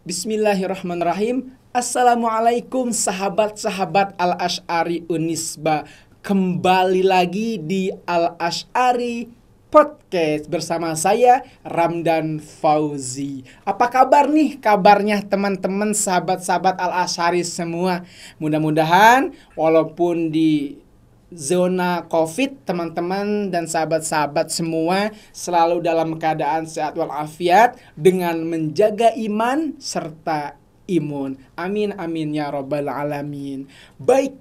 Bismillahirrahmanirrahim. Assalamualaikum sahabat-sahabat Al-Asy'ari Unisba. Kembali lagi di Al-Asy'ari Podcast bersama saya Ramdan Fauzi. Apa kabar nih kabarnya teman-teman sahabat-sahabat Al-Asy'ari semua? Mudah-mudahan walaupun di zona COVID, teman-teman dan sahabat-sahabat semua selalu dalam keadaan sehat walafiat dengan menjaga iman serta imun. Amin amin ya rabbal alamin. Baik,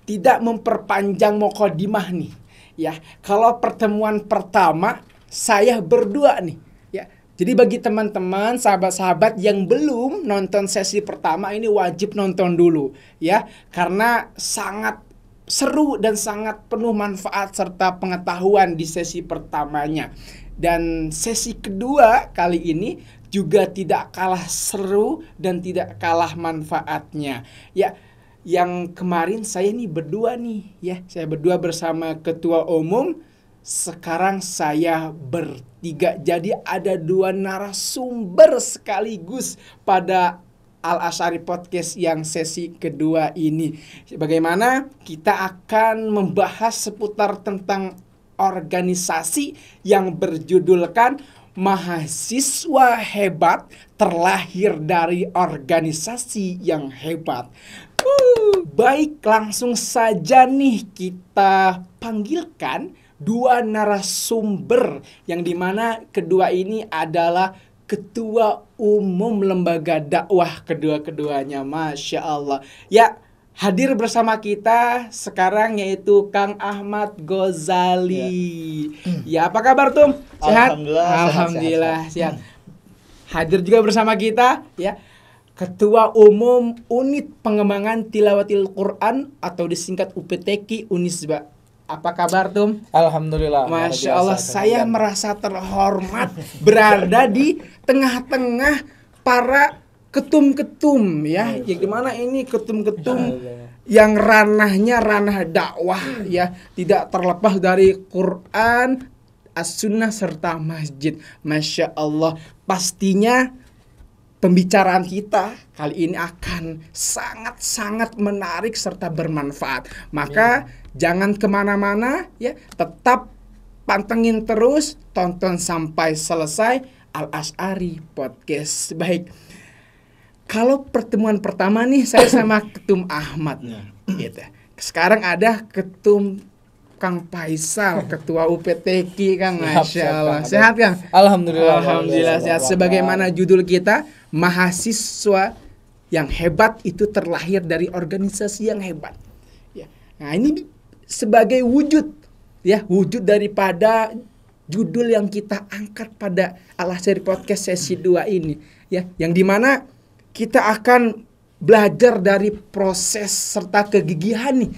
tidak memperpanjang mukadimah nih. Ya, kalau pertemuan pertama saya berdua nih. Ya, jadi bagi teman-teman sahabat-sahabat yang belum nonton sesi pertama ini wajib nonton dulu ya, karena sangat seru dan sangat penuh manfaat serta pengetahuan di sesi pertamanya. Dan sesi kedua kali ini juga tidak kalah seru dan tidak kalah manfaatnya. Ya, yang kemarin saya nih berdua nih ya. Saya berdua bersama ketua umum. Sekarang saya bertiga. Jadi ada dua narasumber sekaligus pada Al-Asy'ari Podcast yang sesi kedua ini. Bagaimana kita akan membahas seputar tentang organisasi yang berjudulkan Mahasiswa Hebat Terlahir dari Organisasi yang Hebat. Baik, langsung saja nih kita panggilkan dua narasumber yang dimana kedua ini adalah Ketua Umum Lembaga Dakwah kedua-keduanya. Masya Allah. Ya, hadir bersama kita sekarang yaitu Kang Ahmad Ghazali. Ya, apa kabar Tum? Sehat? Alhamdulillah sehat. Hadir juga bersama kita ya Ketua Umum Unit Pengembangan Tilawatil Quran atau disingkat UPTQ Unisba. Apa kabar Tum? Alhamdulillah. Masya Allah, saya merasa terhormat berada di tengah-tengah para ketum-ketum ya. Yang dimana ini ketum-ketum yang ranahnya ranah dakwah ya, tidak terlepas dari Quran, As-Sunnah serta masjid. Masya Allah, pastinya pembicaraan kita kali ini akan sangat-sangat menarik serta bermanfaat. Maka jangan kemana-mana ya, tetap pantengin terus, tonton sampai selesai Al-Asy'ari Podcast. Baik, kalau pertemuan pertama nih saya sama Ketum Ahmad gitu. Sekarang ada Ketum Kang Faisal, Ketua UPTQ Kang. Masya Allah. Sehat Kang? Alhamdulillah sehat. Sebagaimana judul kita, mahasiswa yang hebat itu terlahir dari organisasi yang hebat. Ya. Nah, ini sebagai wujud ya, wujud daripada judul yang kita angkat pada Al-Asy'ari Podcast sesi 2 ini ya, yang dimana kita akan belajar dari proses serta kegigihan nih,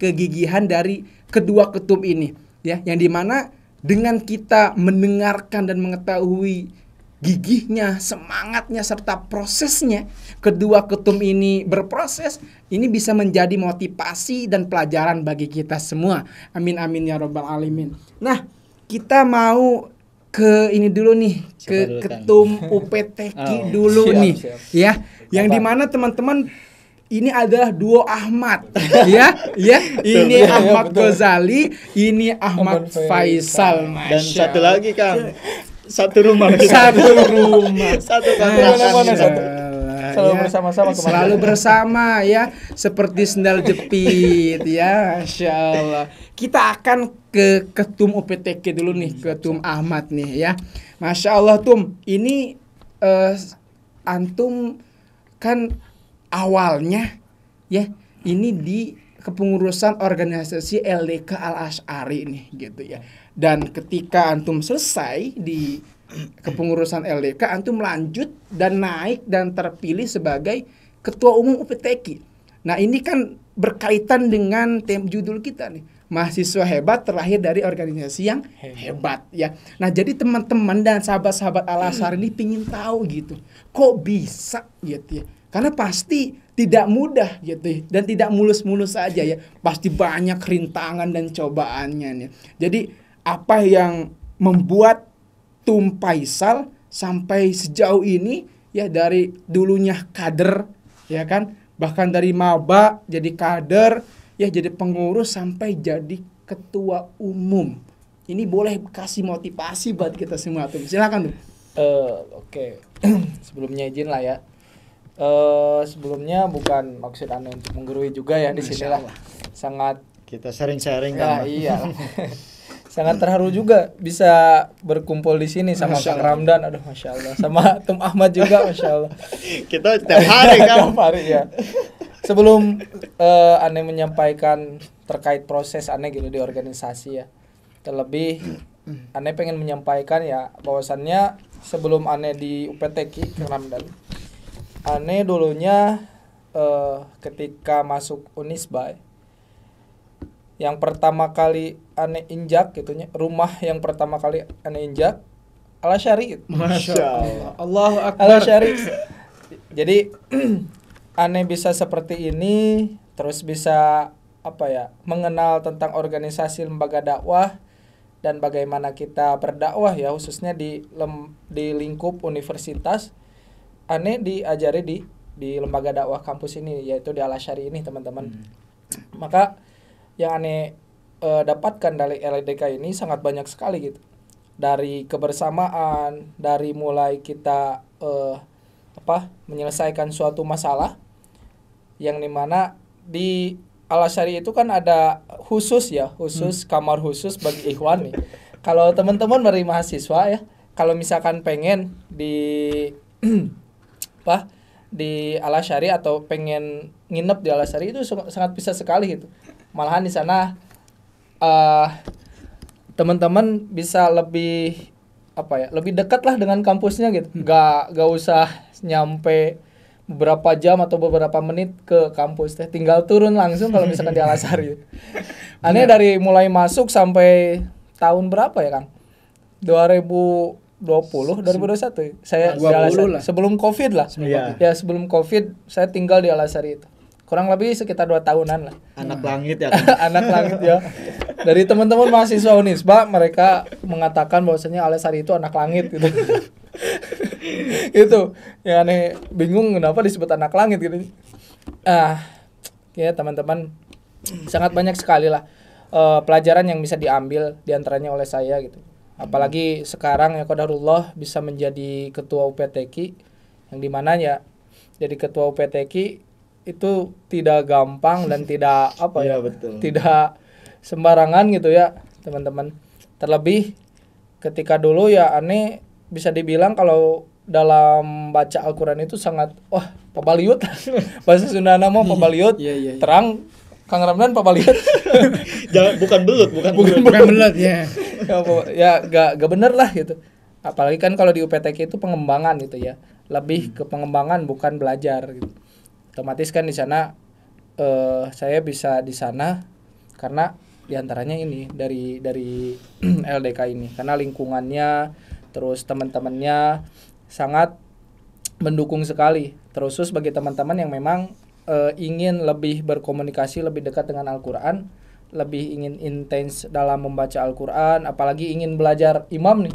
kegigihan dari kedua ketum ini ya, yang dimana dengan kita mendengarkan dan mengetahui gigihnya, semangatnya serta prosesnya kedua ketum ini berproses, ini bisa menjadi motivasi dan pelajaran bagi kita semua. Amin amin ya rabbal alamin. Nah, kita mau ke ini dulu nih, ke ketum UPTQ dulu nih ya, yang dimana teman-teman ini adalah duo Ahmad ya, ini Ahmad Ghazali, ini Ahmad Faisal. Dan satu lagi Kang, satu rumah, satu selalu bersama-sama, selalu bersama ya, seperti sendal jepit ya. Masya Allah. Kita akan ke ketum UPTQ dulu nih, Ketum Ahmad nih ya. Masya Allah Tum, ini antum kan awalnya ya ini di kepengurusan organisasi LDK Al-Asy'ari nih gitu ya. Dan ketika antum selesai di kepengurusan LDK, antum lanjut dan naik dan terpilih sebagai ketua umum UPTQ. Nah, ini kan berkaitan dengan judul kita nih, mahasiswa hebat terlahir dari organisasi yang hebat ya. Nah, jadi teman-teman dan sahabat-sahabat Al-Asy'ari ini pingin tahu gitu, kok bisa gitu ya. Karena pasti tidak mudah gitu dan tidak mulus-mulus saja ya. Pasti banyak rintangan dan cobaannya nih. Jadi apa yang membuat Tum Faisal sampai sejauh ini ya dari dulunya kader, ya kan, bahkan dari maba jadi kader, ya jadi pengurus sampai jadi ketua umum. Ini boleh kasih motivasi buat kita semua tuh. Silakan tuh. Oke. Sebelumnya izin lah ya. Sebelumnya bukan maksud Anda untuk menggurui juga ya di sini lah. Sangat kita sharing-sharing ya, iya. Sangat terharu juga bisa berkumpul di sini sama Kang Ramdan, aduh masya Allah, sama Tum Ahmad juga masya Allah. Kita tiap hari kan. Tiap hari ya. Sebelum Ane menyampaikan terkait proses Ane gitu di organisasi ya, terlebih Ane pengen menyampaikan ya bahwasannya sebelum Ane di UPTQ Kang Ramdan, Ane dulunya ketika masuk Unisba, yang pertama kali Ane injak gitunya, rumah yang pertama kali Ane injak Al-Asy'ari. Masya Allah. Allahu Akbar. Al-Asy'ari. Jadi Ane bisa seperti ini, terus bisa mengenal tentang organisasi lembaga dakwah dan bagaimana kita berdakwah ya, khususnya di lingkup universitas. Ane diajari di lembaga dakwah kampus ini, yaitu di Al-Asy'ari ini, teman-teman. Maka yang Ane dapatkan dari LDK ini sangat banyak sekali gitu. Dari kebersamaan, dari mulai kita menyelesaikan suatu masalah, yang dimana di Al-Asy'ari itu kan ada khusus kamar khusus bagi ikhwan nih. Kalau teman-teman dari mahasiswa ya, kalau misalkan pengen di di Al-Asy'ari atau pengen nginep di Al-Asy'ari itu sangat bisa sekali gitu. Malahan di sana teman-teman bisa lebih lebih dekat lah dengan kampusnya gitu. Gak usah nyampe beberapa jam atau beberapa menit ke kampus teh, tinggal turun langsung kalau misalkan di Al-Asy'ari. Ane dari mulai masuk sampai tahun berapa ya Kang? 2021 saya di Al-Asy'ari. Sebelum Covid lah. Ya sebelum Covid saya tinggal di Al-Asy'ari itu. Kurang lebih sekitar 2 tahunan lah. Anak langit ya kan? Anak langit ya. Dari teman-teman mahasiswa Unisba, mereka mengatakan bahwasanya Al-Asy'ari itu anak langit gitu. Itu yang aneh bingung kenapa disebut anak langit gitu. Ya teman-teman, sangat banyak sekali lah pelajaran yang bisa diambil diantaranya oleh saya gitu. Apalagi sekarang ya qadarullah bisa menjadi ketua UPTQ, yang dimana ya jadi ketua UPTQ itu tidak gampang dan tidak betul. Tidak sembarangan gitu ya teman-teman. Terlebih ketika dulu ya Ane bisa dibilang kalau dalam baca Al-Quran itu sangat pabaliut. Bahasa Sunda nama pabaliut. Terang Kang Ramdan pabaliut. bukan belut ya. Ya gak bener lah gitu. Apalagi kan kalau di UPTQ itu pengembangan gitu ya. Lebih ke pengembangan bukan belajar gitu. Otomatis kan di sana saya bisa di sana karena diantaranya ini dari LDK ini, karena lingkungannya terus teman-temannya sangat mendukung sekali. Terus bagi teman-teman yang memang ingin lebih berkomunikasi lebih dekat dengan Al-Quran, lebih ingin intens dalam membaca Al-Quran, apalagi ingin belajar imam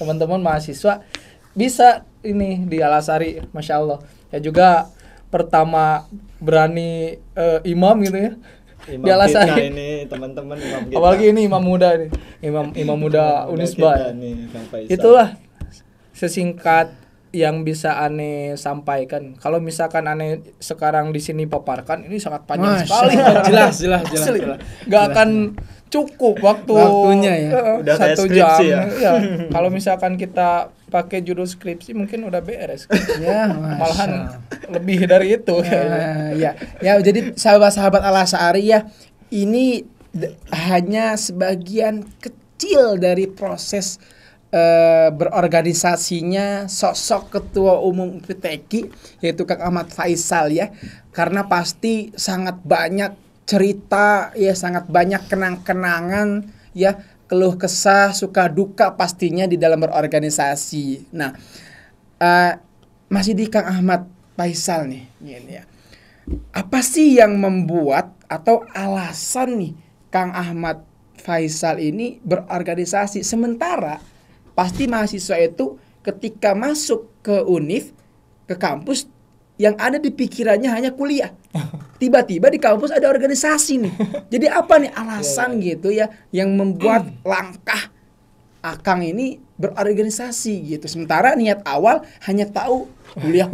teman-teman mahasiswa bisa ini di Al-Asy'ari, Masya Allah. Ya juga pertama berani imam gitu ya. Di Al-Asy'ari ini teman-teman imam kita. Apalagi ini imam muda nih. Imam muda Unisba. Itulah sesingkat yang bisa Ane sampaikan. Kalau misalkan Ane sekarang di sini paparkan, ini sangat panjang sekali. Jelas. Gak akan cukup waktunya ya. Udah 1 jam. Ya. Kalau misalkan kita pakai judul skripsi mungkin udah beres. Ya, malahan lebih dari itu. Ya, jadi sahabat-sahabat Al-Asy'ari ya, ini hanya sebagian kecil dari proses berorganisasinya sosok ketua umum UPTQ, yaitu Kang Ahmad Faisal ya. Karena pasti sangat banyak cerita ya, sangat banyak kenang-kenangan ya, keluh kesah, suka duka pastinya di dalam berorganisasi. Nah, masih di Kang Ahmad Faisal nih ya. Apa sih yang membuat atau alasan nih Kang Ahmad Faisal ini berorganisasi, sementara pasti mahasiswa itu ketika masuk ke UNIF ke kampus yang ada di pikirannya hanya kuliah. Tiba-tiba di kampus ada organisasi nih. Jadi apa nih alasan gitu ya yang membuat langkah Akang ini berorganisasi gitu. Sementara niat awal hanya tahu kuliah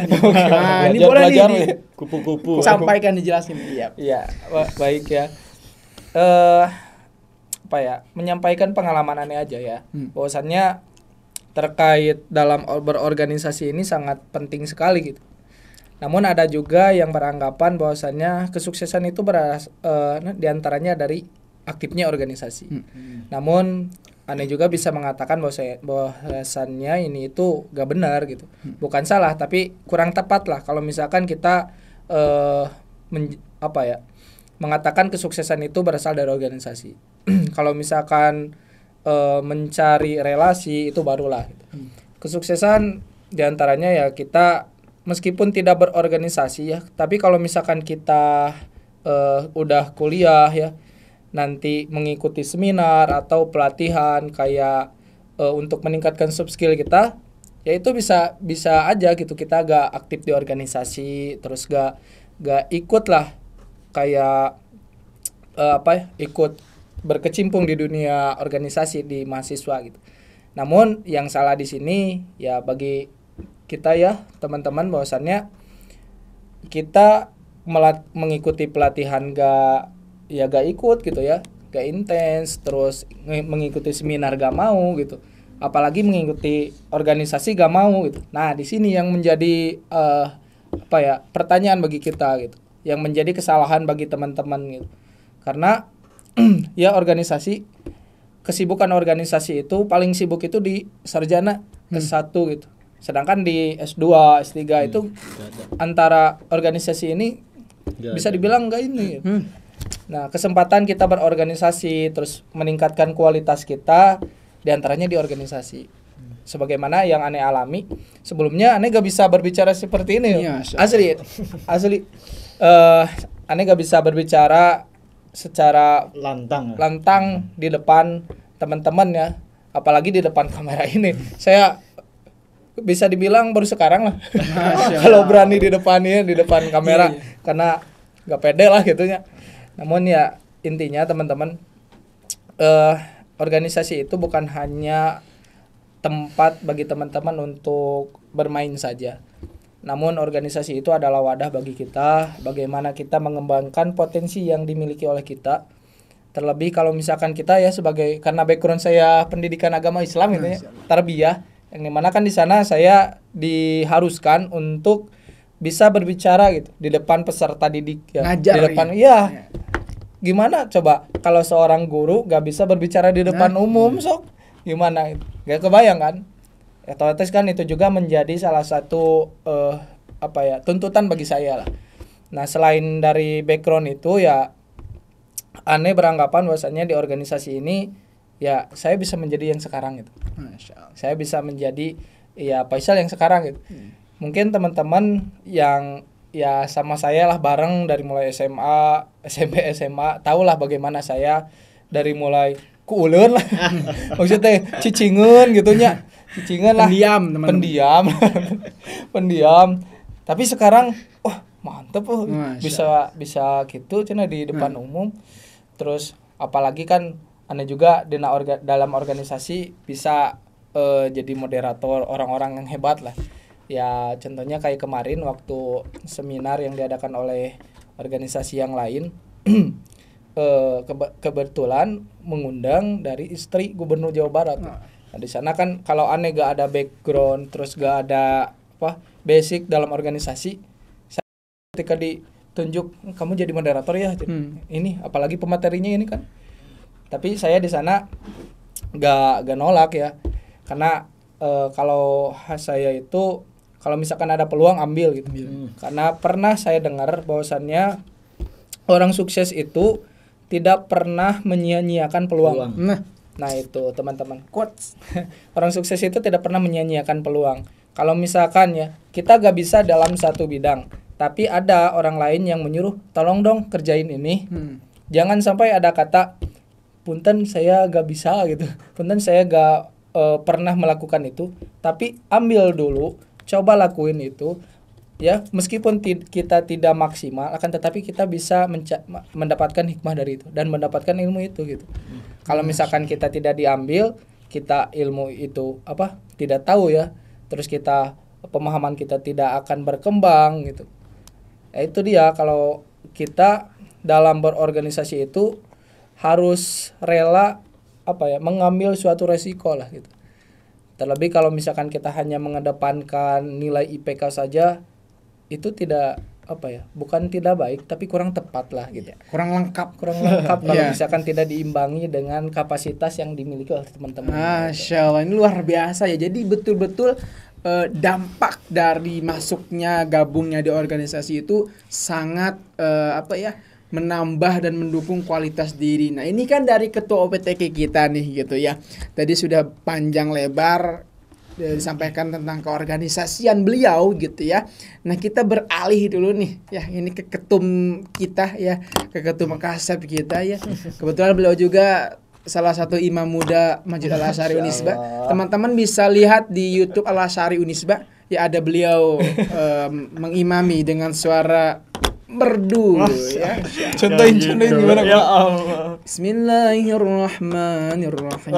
nih. Nah, ini boleh nih Kupu-kupu. sampaikan dijelasin. Iya. Iya, baik ya. Apa ya? Menyampaikan pengalaman aneh aja ya. Bahwasannya terkait dalam berorganisasi ini sangat penting sekali gitu. Namun ada juga yang beranggapan bahwasannya kesuksesan itu diantaranya dari aktifnya organisasi. Namun aneh juga bisa mengatakan bahwasannya ini itu gak benar gitu. Bukan salah tapi kurang tepat lah kalau misalkan kita mengatakan kesuksesan itu berasal dari organisasi. Kalau misalkan mencari relasi itu barulah gitu. Kesuksesan diantaranya ya kita meskipun tidak berorganisasi ya, tapi kalau misalkan kita udah kuliah ya, nanti mengikuti seminar atau pelatihan kayak untuk meningkatkan soft skill kita, ya itu bisa aja gitu kita gak aktif di organisasi, terus gak ikut lah kayak ikut berkecimpung di dunia organisasi di mahasiswa gitu. Namun yang salah di sini ya bagi kita ya teman-teman bahwasannya kita mengikuti pelatihan gak ikut gitu ya, gak intens, terus mengikuti seminar gak mau gitu, apalagi mengikuti organisasi gak mau gitu. Nah di sini yang menjadi pertanyaan bagi kita gitu, yang menjadi kesalahan bagi teman-teman gitu, karena ya kesibukan organisasi itu paling sibuk itu di sarjana S1 gitu, sedangkan di S2, S3 itu antara organisasi ini bisa dibilang enggak ini. Nah, kesempatan kita berorganisasi terus meningkatkan kualitas kita diantaranya di organisasi. Sebagaimana yang aneh alami sebelumnya, aneh gak bisa berbicara seperti ini. Ya, asli. Aneh gak bisa berbicara secara lantang di depan teman-teman ya, apalagi di depan kamera ini. Saya bisa dibilang baru sekarang lah kalau berani di depan kamera, karena gak pede lah gitunya. Namun ya intinya teman-teman, organisasi itu bukan hanya tempat bagi teman-teman untuk bermain saja. Namun organisasi itu adalah wadah bagi kita bagaimana kita mengembangkan potensi yang dimiliki oleh kita. Terlebih kalau misalkan kita ya karena background saya pendidikan agama Islam gitu ya, tarbiyah, yang dimana kan di sana saya diharuskan untuk bisa berbicara gitu di depan peserta didik ya. Ngajar di depan ya. Gimana coba kalau seorang guru gak bisa berbicara di depan umum, sok gimana itu? Gak kebayang kan? Otomatis kan itu juga menjadi salah satu tuntutan bagi saya lah. Nah, selain dari background itu ya aneh beranggapan bahwasanya di organisasi ini ya saya bisa menjadi yang sekarang gitu. Saya bisa menjadi ya Faisal yang sekarang gitu. Mungkin teman-teman yang ya sama saya lah bareng dari mulai SMA, SMP, SMA, tahulah bagaimana saya dari mulai kuuleun lah. Maksudnya cicingeun gitunya. Cicingeun lah. Pendiam. Tapi sekarang mantep bisa gitu cenah di depan umum. Terus apalagi kan aneh juga dalam organisasi bisa jadi moderator orang-orang yang hebat lah. Ya contohnya kayak kemarin waktu seminar yang diadakan oleh organisasi yang lain, kebetulan mengundang dari istri Gubernur Jawa Barat. Nah di sana kan kalau aneh gak ada background, terus gak ada basic dalam organisasi, ketika ditunjuk kamu jadi moderator ya, ini apalagi pematerinya ini kan. Tapi saya di sana gak nolak ya, karena kalau saya itu kalau misalkan ada peluang ambil gitu. Karena pernah saya dengar bahwasannya orang sukses itu tidak pernah menyia-nyiakan peluang. Nah itu teman-teman, quotes. Orang sukses itu tidak pernah menyia-nyiakan peluang. Kalau misalkan ya kita gak bisa dalam satu bidang, tapi ada orang lain yang menyuruh tolong dong kerjain ini, jangan sampai ada kata punten saya gak bisa gitu, punten saya gak pernah melakukan itu, tapi ambil dulu coba lakuin itu ya, meskipun kita tidak maksimal akan tetapi kita bisa mendapatkan hikmah dari itu dan mendapatkan ilmu itu gitu. Kalau misalkan kita tidak diambil, kita ilmu itu tidak tahu ya, terus pemahaman kita tidak akan berkembang gitu. Itu dia, kalau kita dalam berorganisasi itu harus rela mengambil suatu resiko lah gitu. Terlebih kalau misalkan kita hanya mengedepankan nilai IPK saja, itu bukan tidak baik tapi kurang tepat lah gitu. Kurang lengkap kalau misalkan tidak diimbangi dengan kapasitas yang dimiliki oleh teman-teman. Masya Allah, ini luar biasa ya. Jadi betul-betul dampak dari masuknya, gabungnya di organisasi itu sangat menambah dan mendukung kualitas diri. Nah, ini kan dari ketua OPTK kita nih gitu ya. Tadi sudah panjang lebar disampaikan tentang keorganisasian beliau gitu ya. Nah, kita beralih dulu nih ya, ini ke ketum kita ya, ke ketum kasep kita ya. Kebetulan beliau juga salah satu imam muda Masjid Al-Asy'ari Unisba. Teman-teman bisa lihat di YouTube Al-Asy'ari Unisba ya, ada beliau mengimami dengan suara merdu ya. Contohin gimana? Ya Allah. Bismillahirrahmanirrahim.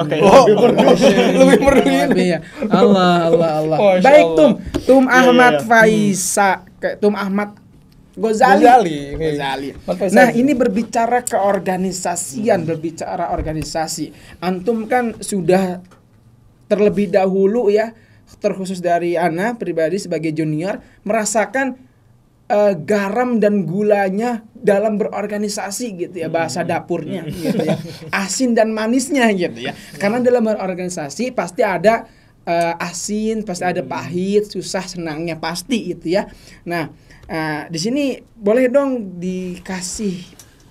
Lebih merdu ya. Allah. Baik, Tum Ahmad Faisa, Tum Ahmad Ghazali. Nah, ini berbicara keorganisasian, berbicara organisasi. Antum kan sudah terlebih dahulu ya, terkhusus dari Ana pribadi sebagai junior, merasakan garam dan gulanya dalam berorganisasi gitu ya, bahasa dapurnya gitu ya, asin dan manisnya gitu ya. Karena dalam berorganisasi pasti ada asin, pasti ada pahit, susah senangnya pasti gitu ya. Nah, di sini boleh dong dikasih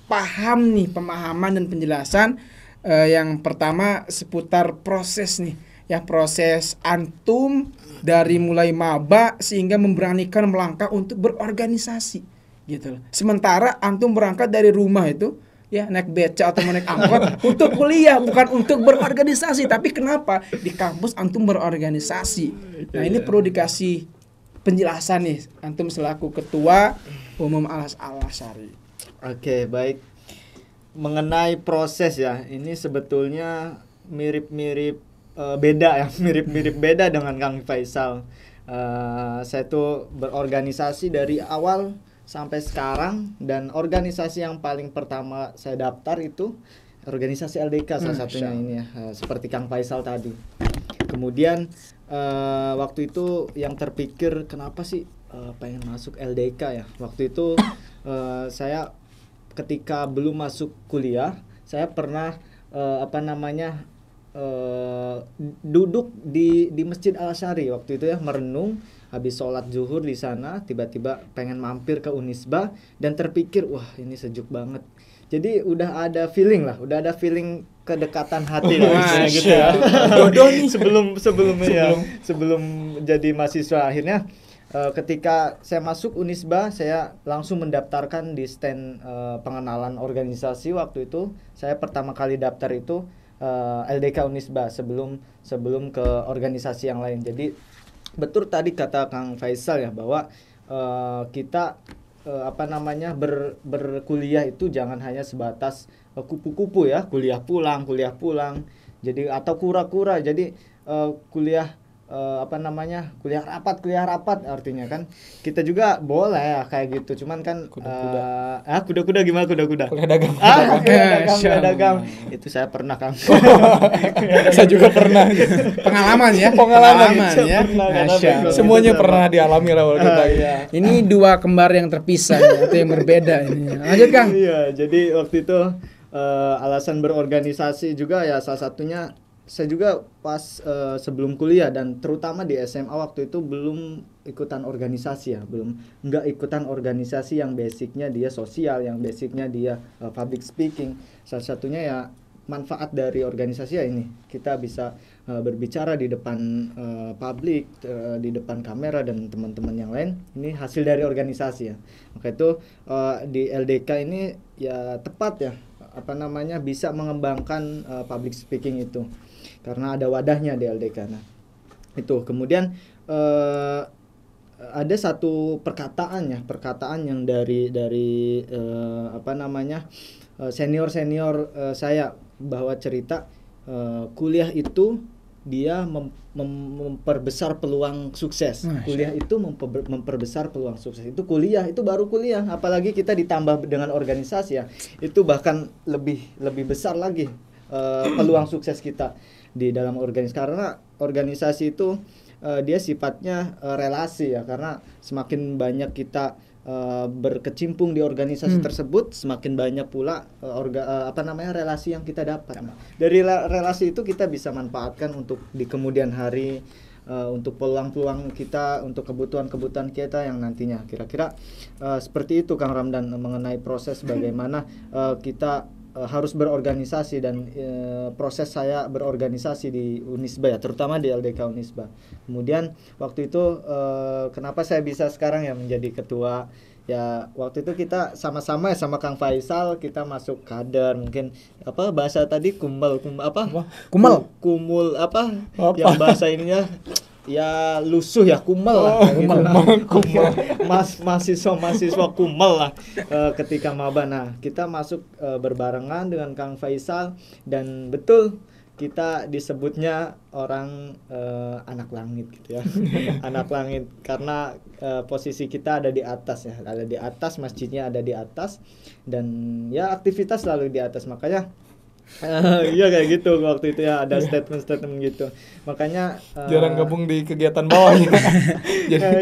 pemahaman dan penjelasan yang pertama seputar proses nih ya, proses antum dari mulai maba sehingga memberanikan melangkah untuk berorganisasi gitu loh. Sementara antum berangkat dari rumah itu ya, naik beca atau naik angkot untuk kuliah, bukan untuk berorganisasi. Tapi kenapa di kampus antum berorganisasi? Nah, ini perlu dikasih penjelasan nih, antum selaku ketua umum Al-Asy'ari. Oke, baik. Mengenai proses ya, ini sebetulnya mirip-mirip mirip-mirip beda dengan Kang Faisal. Saya tuh berorganisasi dari awal sampai sekarang, dan organisasi yang paling pertama saya daftar itu organisasi LDK salah satunya ini ya, seperti Kang Faisal tadi. Kemudian waktu itu yang terpikir kenapa sih pengen masuk LDK ya. Waktu itu saya ketika belum masuk kuliah, saya pernah duduk di Masjid Al-Asy'ari waktu itu ya, merenung habis sholat zuhur di sana, tiba-tiba pengen mampir ke Unisba dan terpikir, wah ini sejuk banget. Jadi udah ada feeling kedekatan hati lah gitu ya. Jodoh nih. sebelum jadi mahasiswa. Akhirnya ketika saya masuk Unisba, saya langsung mendaftarkan di stand pengenalan organisasi. Waktu itu saya pertama kali daftar itu LDK Unisba sebelum ke organisasi yang lain. Jadi betul tadi kata Kang Faisal ya, bahwa kita berkuliah itu jangan hanya sebatas kupu-kupu ya, kuliah pulang. Jadi atau kura-kura. Jadi kuliah kuliah rapat artinya kan kita juga boleh ya kayak gitu, cuman kan kuda-kuda gimana kuda-kuda kuliah dagang dagang itu saya pernah Kang. Saya juga pernah. Pengalaman ya. Semuanya pernah dialami lah kita. Ini dua kembar yang terpisah ya, atau yang berbeda ini. Lanjut Kang. Iya, jadi waktu itu alasan berorganisasi juga ya, salah satunya saya juga pas sebelum kuliah dan terutama di SMA waktu itu belum ikutan organisasi ya, nggak ikutan organisasi yang basicnya dia sosial, yang basicnya dia public speaking. Salah satunya ya manfaat dari organisasi ya ini, kita bisa berbicara di depan publik, di depan kamera dan teman-teman yang lain. Ini hasil dari organisasi ya. Maka itu di LDK ini ya tepat ya, bisa mengembangkan public speaking itu. Karena ada wadahnya di LDK. Nah, itu kemudian ada satu perkataan yang dari senior saya, bahwa cerita kuliah itu dia memperbesar peluang sukses. Kuliah itu memperbesar peluang sukses. Itu kuliah, itu baru kuliah. Apalagi kita ditambah dengan organisasi ya, itu bahkan lebih besar lagi peluang sukses kita di dalam organisasi. Karena organisasi itu dia sifatnya relasi ya, karena semakin banyak kita berkecimpung di organisasi tersebut, semakin banyak pula relasi yang kita dapat. Dari relasi itu kita bisa manfaatkan untuk di kemudian hari, untuk peluang-peluang kita, untuk kebutuhan-kebutuhan kita yang nantinya. Kira-kira seperti itu Kang Ramdan mengenai proses bagaimana kita harus berorganisasi dan proses saya berorganisasi di Unisba ya, terutama di LDK Unisba. Kemudian waktu itu kenapa saya bisa sekarang ya menjadi ketua ya, waktu itu kita sama-sama ya sama Kang Faisal, kita masuk kader, mungkin apa bahasa tadi kumul yang bahasa ininya ya lusuh ya, kumel lah. Mahasiswa kumel lah ketika maba. Nah, kita masuk berbarengan dengan Kang Faisal, dan betul kita disebutnya orang anak langit gitu ya. Anak langit karena posisi kita ada di atas ya, ada di atas, masjidnya ada di atas, dan ya aktivitas selalu di atas. Makanya iya kayak gitu waktu itu ya, ada statement gitu. Makanya jarang gabung di kegiatan bawah ya.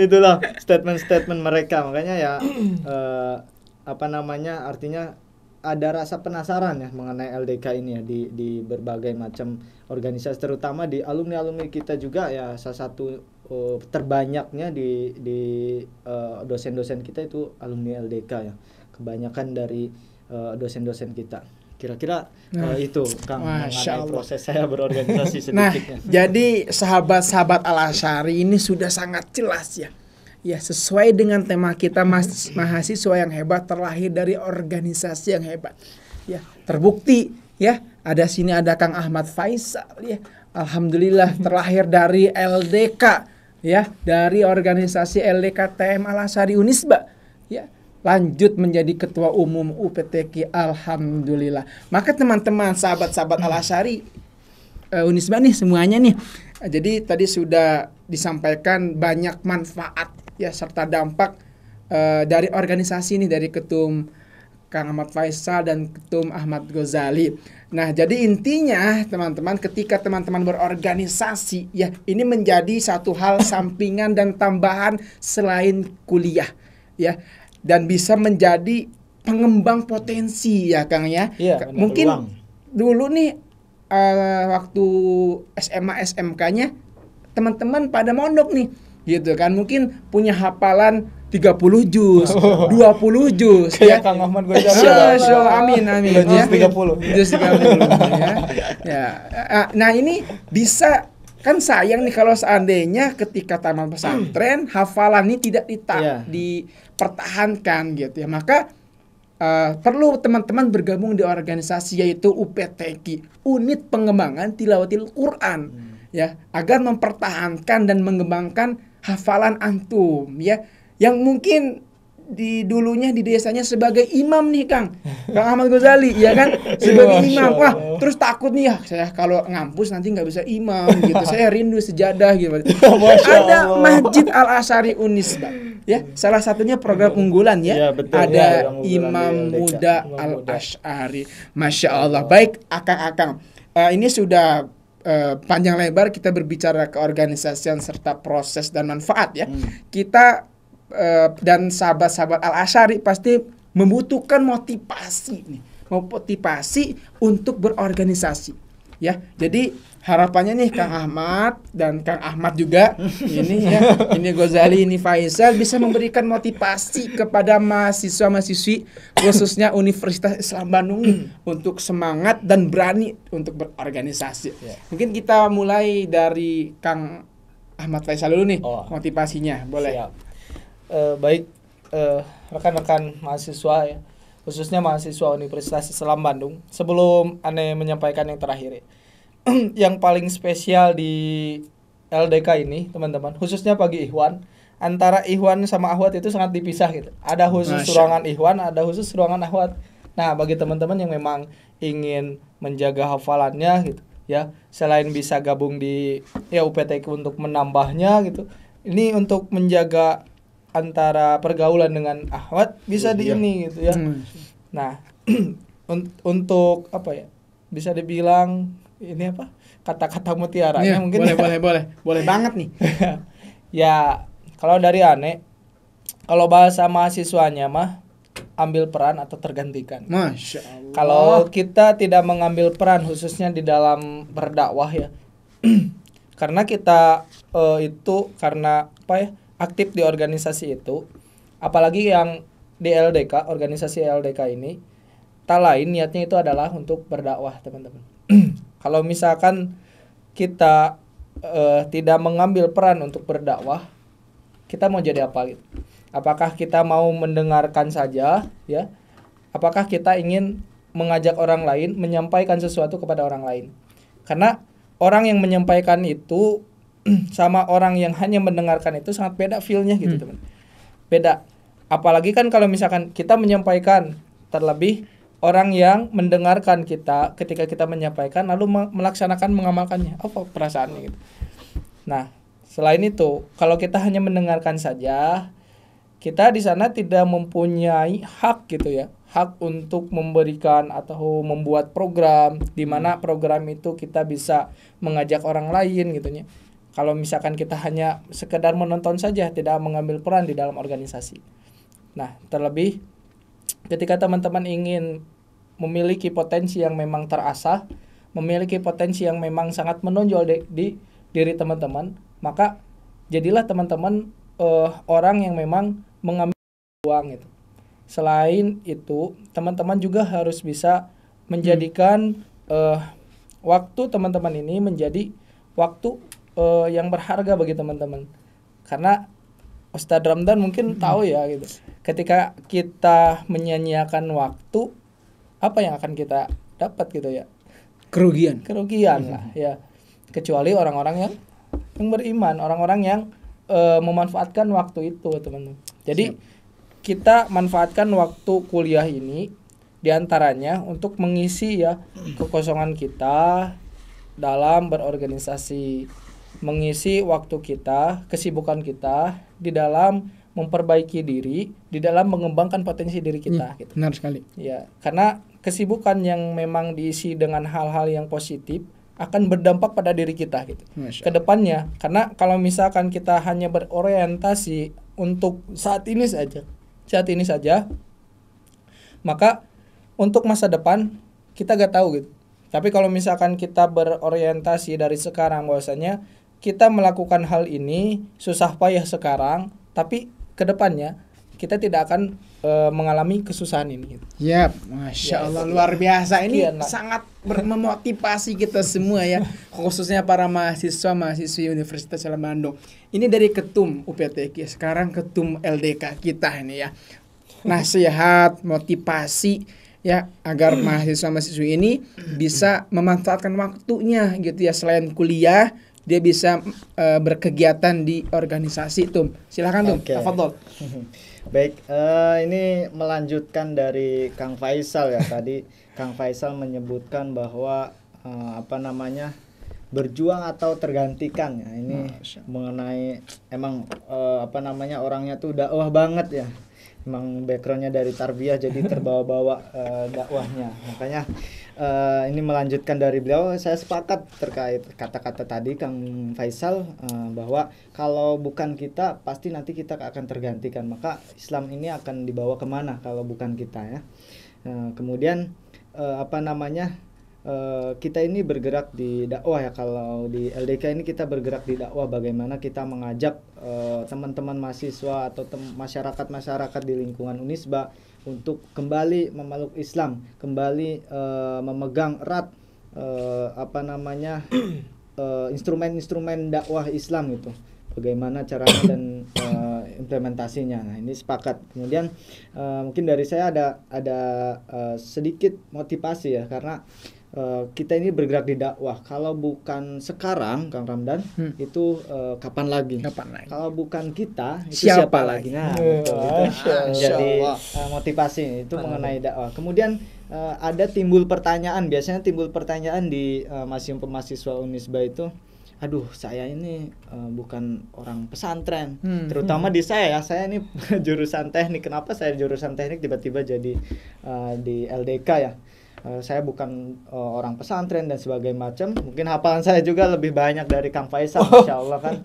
Itulah statement mereka. Makanya ya artinya ada rasa penasaran ya mengenai LDK ini ya, di berbagai macam organisasi, terutama di alumni kita juga ya. Salah satu terbanyaknya di dosen-dosen kita itu alumni LDK ya, kebanyakan dari dosen-dosen kita. Kira-kira itu Kang mengenai proses saya berorganisasi sedikitnya. Nah, jadi sahabat-sahabat Al-Asy'ari ini sudah sangat jelas ya. Ya, sesuai dengan tema kita, mahasiswa yang hebat terlahir dari organisasi yang hebat. Ya, terbukti ya. Ada Kang Ahmad Faisal ya. Alhamdulillah terlahir dari LDK ya, dari organisasi LDK TM Al-Asy'ari Unisba ya. Lanjut menjadi ketua umum UPTQ, alhamdulillah. Maka teman-teman sahabat-sahabat Al-Asy'ari Unisba nih semuanya nih. Jadi tadi sudah disampaikan banyak manfaat ya serta dampak dari organisasi ini, dari ketum Kang Ahmad Faisal dan ketum Ahmad Ghazali. Nah, jadi intinya teman-teman, ketika teman-teman berorganisasi ya, ini menjadi satu hal sampingan dan tambahan selain kuliah ya. Dan bisa menjadi pengembang potensi ya Kang ya. Iya, mungkin dulu nih waktu SMA SMK-nya teman-teman pada mondok nih gitu kan, mungkin punya hafalan 30 juz, 20 juz kayak Kang Ahmad Ghazali. Amin ya. 30 ya. Nah, ini bisa kan, sayang nih kalau seandainya ketika taman pesantren hafalan ini tidak dipertahankan gitu ya. Maka perlu teman-teman bergabung di organisasi yaitu UPTQ, Unit Pengembangan Tilawatil Quran ya, agar mempertahankan dan mengembangkan hafalan antum ya, yang mungkin dulunya di desanya sebagai imam nih Kang Ahmad Ghazali ya kan, sebagai imam. Wah, terus takut nih ya, saya kalau ngampus nanti nggak bisa imam gitu, saya rindu sejadah gitu. Ada Masjid Al-Asy'ari Unisba ya, salah satunya program unggulan ya, betul, ada Imam Muda Al-Asy'ari. Masya Allah. Baik akang-akang, ini sudah panjang lebar kita berbicara keorganisasian serta proses dan manfaat ya. Kita dan sahabat-sahabat Al-Asy'ari pasti membutuhkan motivasi untuk berorganisasi ya. Jadi harapannya nih Kang Ahmad dan Kang Ahmad juga ini ya, ini Ghazali, ini Faisal, bisa memberikan motivasi kepada mahasiswa-mahasiswi khususnya Universitas Islam Bandung untuk semangat dan berani untuk berorganisasi. Mungkin kita mulai dari Kang Ahmad Faisal dulu nih, motivasinya boleh. Siap. Baik rekan-rekan mahasiswa ya, khususnya mahasiswa Universitas Islam Bandung, sebelum Ane menyampaikan yang terakhir ya, yang paling spesial di LDK ini teman-teman, khususnya bagi Ikhwan antara ikhwan sama akhwat itu sangat dipisah gitu. Ada khusus Masya ruangan ikhwan, ada khusus ruangan akhwat. Nah, bagi teman-teman yang memang ingin menjaga hafalannya gitu ya, selain bisa gabung di ya UPTQ untuk menambahnya gitu. Ini untuk menjaga antara pergaulan dengan akhwat bisa di ini gitu ya. Nah, untuk apa ya? Bisa dibilang ini apa? Kata-kata mutiaranya Iya, mungkin boleh banget nih. ya, kalau dari Ane, kalau bahasa mahasiswanya mah ambil peran atau tergantikan. Masya Allah. Kalau kita tidak mengambil peran khususnya di dalam berdakwah ya. Karena kita itu karena apa ya? Aktif di organisasi itu, apalagi yang di LDK, organisasi LDK ini, tak lain niatnya itu adalah untuk berdakwah, teman-teman. Kalau misalkan kita tidak mengambil peran untuk berdakwah, kita mau jadi apa gitu? Apakah kita mau mendengarkan saja ya? Apakah kita ingin mengajak orang lain menyampaikan sesuatu kepada orang lain? Karena orang yang menyampaikan itu sama orang yang hanya mendengarkan itu sangat beda feel-nya gitu, teman. Beda. Apalagi kan kalau misalkan kita menyampaikan, terlebih orang yang mendengarkan kita ketika kita menyampaikan lalu melaksanakan mengamalkannya. Apa perasaannya gitu. Nah, selain itu, kalau kita hanya mendengarkan saja, kita di sana tidak mempunyai hak gitu ya, hak untuk memberikan atau membuat program di mana program itu kita bisa mengajak orang lain gitu ya. Kalau misalkan kita hanya sekedar menonton saja, tidak mengambil peran di dalam organisasi. Nah, terlebih ketika teman-teman ingin memiliki potensi yang memang terasah, memiliki potensi yang memang sangat menonjol di diri teman-teman, maka jadilah teman-teman orang yang memang mengambil peluang itu. Selain itu, teman-teman juga harus bisa menjadikan waktu teman-teman ini menjadi waktu yang berharga bagi teman-teman. Karena Ustadz Ramdan mungkin tahu ya gitu. Ketika kita menyanyiakan waktu, apa yang akan kita dapat gitu ya? Kerugian lah ya. Kecuali orang-orang yang beriman, orang-orang yang memanfaatkan waktu itu, teman-teman. Jadi kita manfaatkan waktu kuliah ini diantaranya untuk mengisi ya kekosongan kita dalam berorganisasi, mengisi waktu kita, kesibukan kita di dalam memperbaiki diri, di dalam mengembangkan potensi diri kita. Gitu. Benar sekali. Ya, karena kesibukan yang memang diisi dengan hal-hal yang positif akan berdampak pada diri kita gitu. Ke depannya, karena kalau misalkan kita hanya berorientasi untuk saat ini saja, maka untuk masa depan kita gak tahu gitu. Tapi kalau misalkan kita berorientasi dari sekarang bahwasanya kita melakukan hal ini susah payah sekarang, tapi ke depannya kita tidak akan mengalami kesusahan ini. Yap, Masya Allah, luar biasa. Ini Sekian lah. sangat memotivasi kita semua ya, khususnya para mahasiswa-mahasiswi Universitas Islam Bandung. Ini dari ketum UPTQ, sekarang ketum LDK kita ini ya. Nasihat, motivasi ya, agar mahasiswa-mahasiswi ini bisa memanfaatkan waktunya gitu ya, selain kuliah dia bisa berkegiatan di organisasi. Tum, silakan Tum, tafadhol. Baik, ini melanjutkan dari Kang Faisal ya. Tadi Kang Faisal menyebutkan bahwa berjuang atau tergantikan ya. Ini mengenai emang orangnya tuh dakwah banget ya. Emang backgroundnya dari tarbiyah jadi terbawa-bawa dakwahnya. Makanya ini melanjutkan dari beliau, saya sepakat terkait kata-kata tadi Kang Faisal, bahwa kalau bukan kita pasti nanti kita akan tergantikan. Maka Islam ini akan dibawa kemana kalau bukan kita ya. Kemudian kita ini bergerak di dakwah ya. Kalau di LDK ini kita bergerak di dakwah, bagaimana kita mengajak teman-teman mahasiswa atau masyarakat di lingkungan Unisba untuk kembali memeluk Islam, kembali memegang erat instrumen-instrumen dakwah Islam gitu. Bagaimana caranya dan implementasinya. Nah, ini sepakat. Kemudian mungkin dari saya ada sedikit motivasi ya, karena kita ini bergerak di dakwah. Kalau bukan sekarang, Kang Ramdan, itu kapan lagi? Kapan lagi? Kalau bukan kita, itu siapa lagi? Nah, betul. Itu menjadi motivasi itu mengenai dakwah. Kemudian ada timbul pertanyaan, biasanya timbul pertanyaan di mahasiswa Unisba itu, aduh saya ini bukan orang pesantren, terutama di saya ini jurusan teknik. Kenapa saya jurusan teknik tiba-tiba jadi di LDK ya? Saya bukan orang pesantren dan sebagainya macam. Mungkin hafalan saya juga lebih banyak dari Kang Faisal, Insya Allah kan.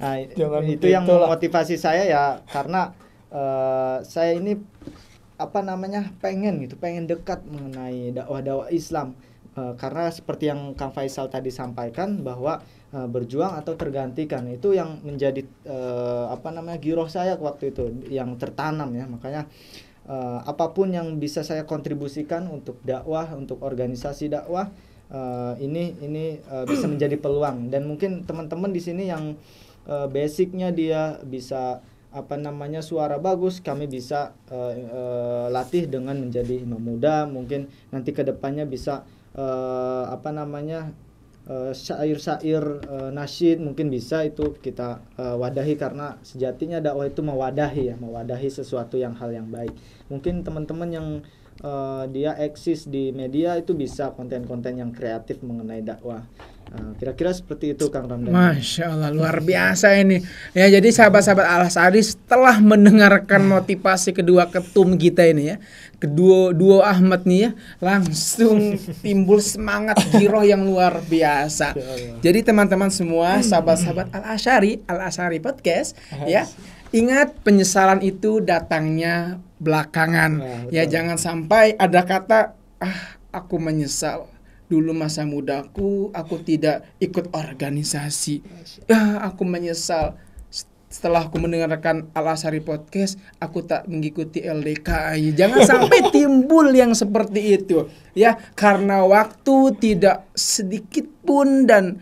Nah, itu yang motivasi saya ya, karena saya ini pengen dekat mengenai dakwah Islam. Karena seperti yang Kang Faisal tadi sampaikan bahwa berjuang atau tergantikan itu yang menjadi giroh saya waktu itu, yang tertanam ya. Makanya apapun yang bisa saya kontribusikan untuk dakwah, untuk organisasi dakwah, ini bisa menjadi peluang. Dan mungkin teman-teman di sini yang basicnya dia bisa suara bagus, kami bisa latih dengan menjadi imam muda. Mungkin nanti kedepannya bisa syair-syair nasyid mungkin bisa itu kita wadahi, karena sejatinya dakwah itu mewadahi sesuatu hal yang baik. Mungkin teman-teman yang dia eksis di media itu bisa konten-konten yang kreatif mengenai dakwah. Kira-kira seperti itu Kang Ramdan. Masya Allah, luar biasa ini. Ya, jadi sahabat-sahabat Al-Asy'ari, setelah mendengarkan motivasi kedua ketum kita ini ya, kedua duo Ahmad nih ya, langsung timbul semangat giroh yang luar biasa. Jadi teman-teman semua, sahabat-sahabat Al-Asy'ari Podcast ya, ingat penyesalan itu datangnya belakangan. Ya, jangan sampai ada kata aku menyesal. Dulu masa mudaku aku tidak ikut organisasi. Aku menyesal. Setelah aku mendengarkan Al-Asy'ari Podcast, aku tak mengikuti LDK. Jangan sampai timbul yang seperti itu. Ya, karena waktu tidak sedikit pun dan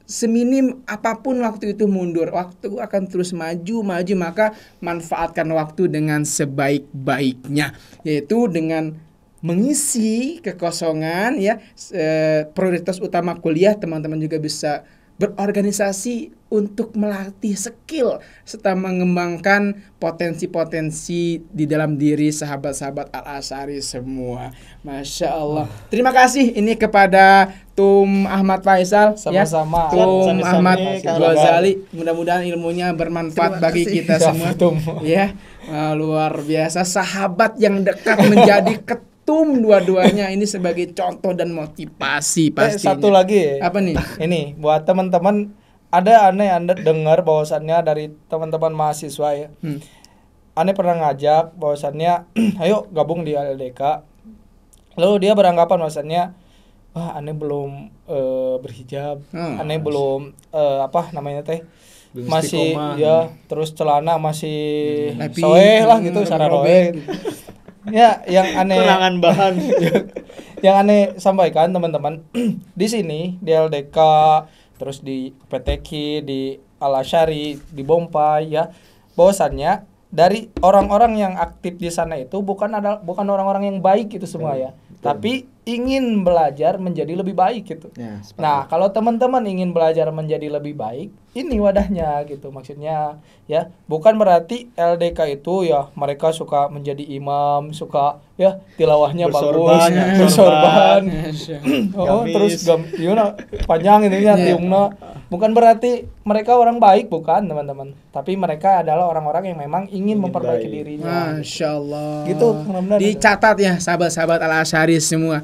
seminim apapun waktu itu mundur. Waktu akan terus maju, maka manfaatkan waktu dengan sebaik-baiknya, yaitu dengan mengisi kekosongan ya. Prioritas utama kuliah, teman-teman juga bisa berorganisasi untuk melatih skill serta mengembangkan potensi-potensi di dalam diri sahabat-sahabat Al-Asy'ari semua. Masya Allah. Terima kasih ini kepada Tum Ahmad Faisal, sama-sama. Ya, Tum Ahmad Ghazali. Mudah-mudahan ilmunya bermanfaat bagi kita semua. Ya, luar biasa, sahabat yang dekat menjadi ketum dua-duanya ini sebagai contoh dan motivasi pastinya. Satu lagi. Apa nih? Ini buat teman-teman, ada Anda dengar bahwasannya dari teman-teman mahasiswa ya. Ane pernah ngajak bahwasannya ayo gabung di LDK. Lalu dia beranggapan bahwasannya Ane belum berhijab, Ane belum masih ya, terus celana masih soeh lah gitu, sararoe. Ya, yang aneh kurangan bahan. Yang aneh sampaikan teman-teman di sini di LDK, terus di PTQ, di Al-Asy'ari, di Bompai ya, bahwasannya dari orang-orang yang aktif di sana itu bukan orang-orang yang baik itu semua ya, tapi ingin belajar menjadi lebih baik gitu. Ya, nah, kalau teman-teman ingin belajar menjadi lebih baik, ini wadahnya gitu maksudnya ya. Bukan berarti LDK itu ya mereka suka menjadi imam, suka ya tilawahnya bagus, bersorban. Terus panjang ininya tiungna. Bukan berarti mereka orang baik, bukan teman-teman. Tapi mereka adalah orang-orang yang memang ingin memperbaiki dirinya. Masya Allah. Gitu, dicatat ya sahabat-sahabat Al-Asy'ari semua.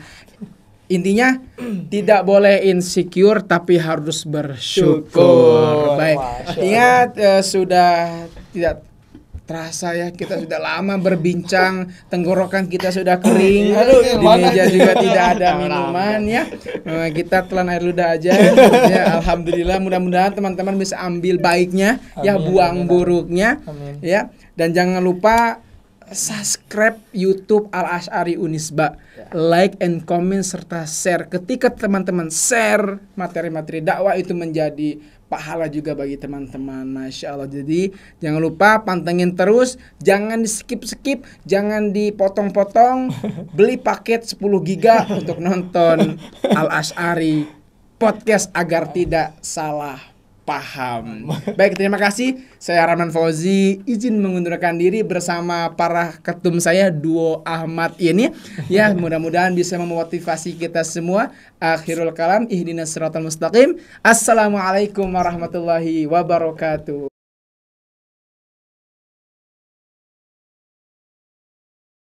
Intinya tidak boleh insecure tapi harus bersyukur. Baik. Ingat sudah tidak terasa ya, kita sudah lama berbincang, tenggorokan kita sudah kering. Di meja juga tidak ada minuman ya. Kita telan air ludah aja. Ya, alhamdulillah, mudah-mudahan teman-teman bisa ambil baiknya, ya buang buruknya. Ya. Dan jangan lupa subscribe YouTube Al Asy'ari Unisba, like and comment serta share. Ketika teman-teman share materi-materi dakwah itu menjadi pahala juga bagi teman-teman, Masya Allah. Jadi jangan lupa pantengin terus, jangan di skip-skip, jangan dipotong-potong. Beli paket 10 giga untuk nonton Al Asy'ari Podcast agar tidak salah paham. Baik, terima kasih. Saya Rahman Fauzi izin mengundurkan diri bersama para ketum saya, duo Ahmad ini. Ya, mudah-mudahan bisa memotivasi kita semua. Akhirul kalam, ihdinas siratal mustaqim. Assalamualaikum warahmatullahi wabarakatuh.